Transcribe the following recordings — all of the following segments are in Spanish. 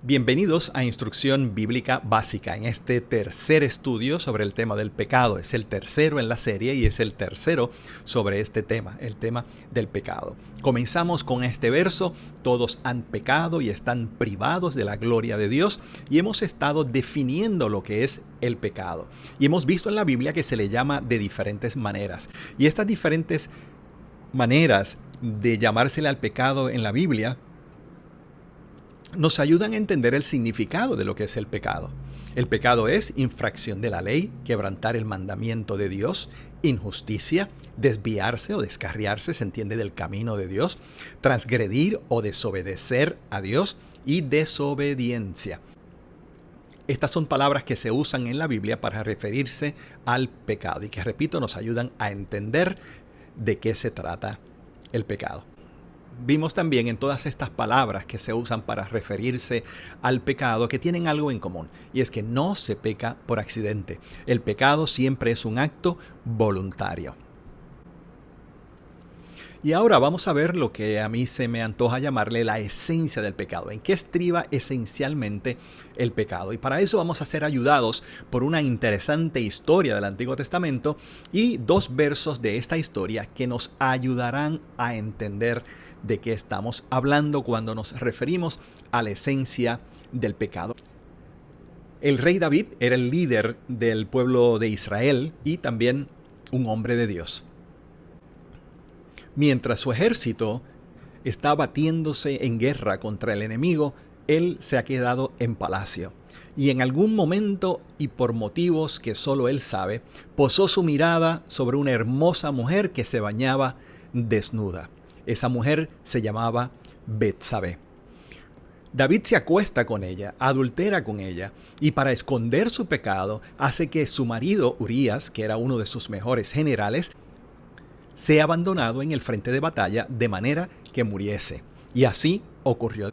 Bienvenidos a Instrucción Bíblica Básica, en este tercer estudio sobre el tema del pecado. Es el tercero en la serie y es el tercero sobre este tema, el tema del pecado. Comenzamos con este verso: todos han pecado y están privados de la gloria de Dios, y hemos estado definiendo lo que es el pecado. Y hemos visto en la Biblia que se le llama de diferentes maneras. Y estas diferentes maneras de llamársele al pecado en la Biblia nos ayudan a entender el significado de lo que es el pecado. El pecado es infracción de la ley, quebrantar el mandamiento de Dios, injusticia, desviarse o descarriarse, se entiende, del camino de Dios, transgredir o desobedecer a Dios y desobediencia. Estas son palabras que se usan en la Biblia para referirse al pecado y que, repito, nos ayudan a entender de qué se trata el pecado. Vimos también en todas estas palabras que se usan para referirse al pecado que tienen algo en común, y es que no se peca por accidente. El pecado siempre es un acto voluntario. Y ahora vamos a ver lo que a mí se me antoja llamarle la esencia del pecado. ¿En qué estriba esencialmente el pecado? Y para eso vamos a ser ayudados por una interesante historia del Antiguo Testamento y dos versos de esta historia que nos ayudarán a entender de qué estamos hablando cuando nos referimos a la esencia del pecado. El rey David era el líder del pueblo de Israel y también un hombre de Dios. Mientras su ejército está batiéndose en guerra contra el enemigo, él se ha quedado en palacio. Y en algún momento, y por motivos que solo él sabe, posó su mirada sobre una hermosa mujer que se bañaba desnuda. Esa mujer se llamaba Betsabé. David se acuesta con ella, adultera con ella, y para esconder su pecado hace que su marido Urías, que era uno de sus mejores generales, sea abandonado en el frente de batalla de manera que muriese. Y así ocurrió.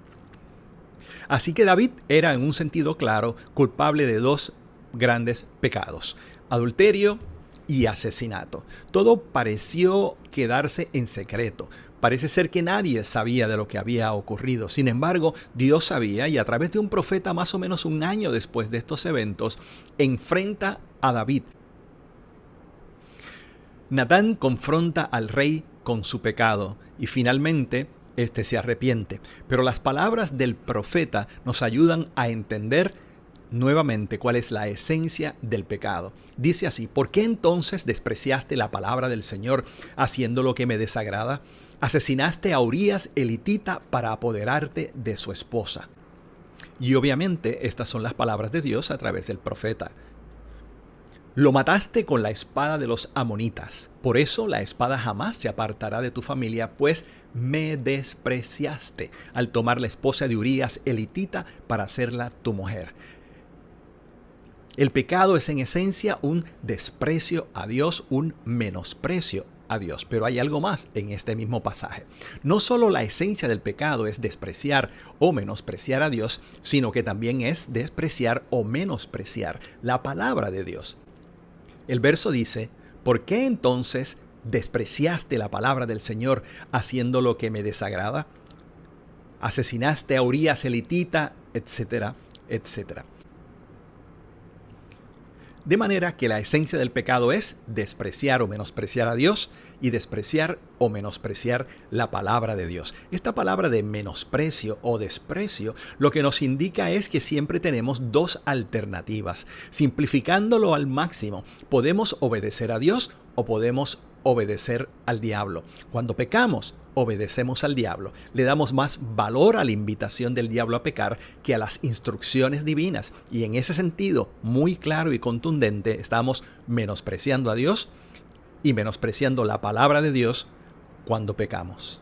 Así que David era, en un sentido claro, culpable de dos grandes pecados: adulterio y asesinato. Todo pareció quedarse en secreto. Parece ser que nadie sabía de lo que había ocurrido. Sin embargo, Dios sabía, y a través de un profeta más o menos un año después de estos eventos, enfrenta a David. Natán confronta al rey con su pecado y finalmente éste se arrepiente. Pero las palabras del profeta nos ayudan a entender nuevamente cuál es la esencia del pecado. Dice así: ¿por qué entonces despreciaste la palabra del Señor haciendo lo que me desagrada? Asesinaste a Urías elitita para apoderarte de su esposa. Y obviamente estas son las palabras de Dios a través del profeta. Lo mataste con la espada de los amonitas. Por eso la espada jamás se apartará de tu familia, pues me despreciaste al tomar la esposa de Urías elitita para hacerla tu mujer. El pecado es en esencia un desprecio a Dios, un menosprecio a Dios. Pero hay algo más en este mismo pasaje. No solo la esencia del pecado es despreciar o menospreciar a Dios, sino que también es despreciar o menospreciar la palabra de Dios. El verso dice: ¿por qué entonces despreciaste la palabra del Señor haciendo lo que me desagrada? Asesinaste a Urías elitita, etcétera, etcétera. De manera que la esencia del pecado es despreciar o menospreciar a Dios y despreciar o menospreciar la palabra de Dios. Esta palabra de menosprecio o desprecio lo que nos indica es que siempre tenemos dos alternativas. Simplificándolo al máximo, podemos obedecer a Dios o podemos obedecer al diablo. Cuando pecamos, obedecemos al diablo. Le damos más valor a la invitación del diablo a pecar que a las instrucciones divinas. Y en ese sentido, muy claro y contundente, estamos menospreciando a Dios y menospreciando la palabra de Dios cuando pecamos.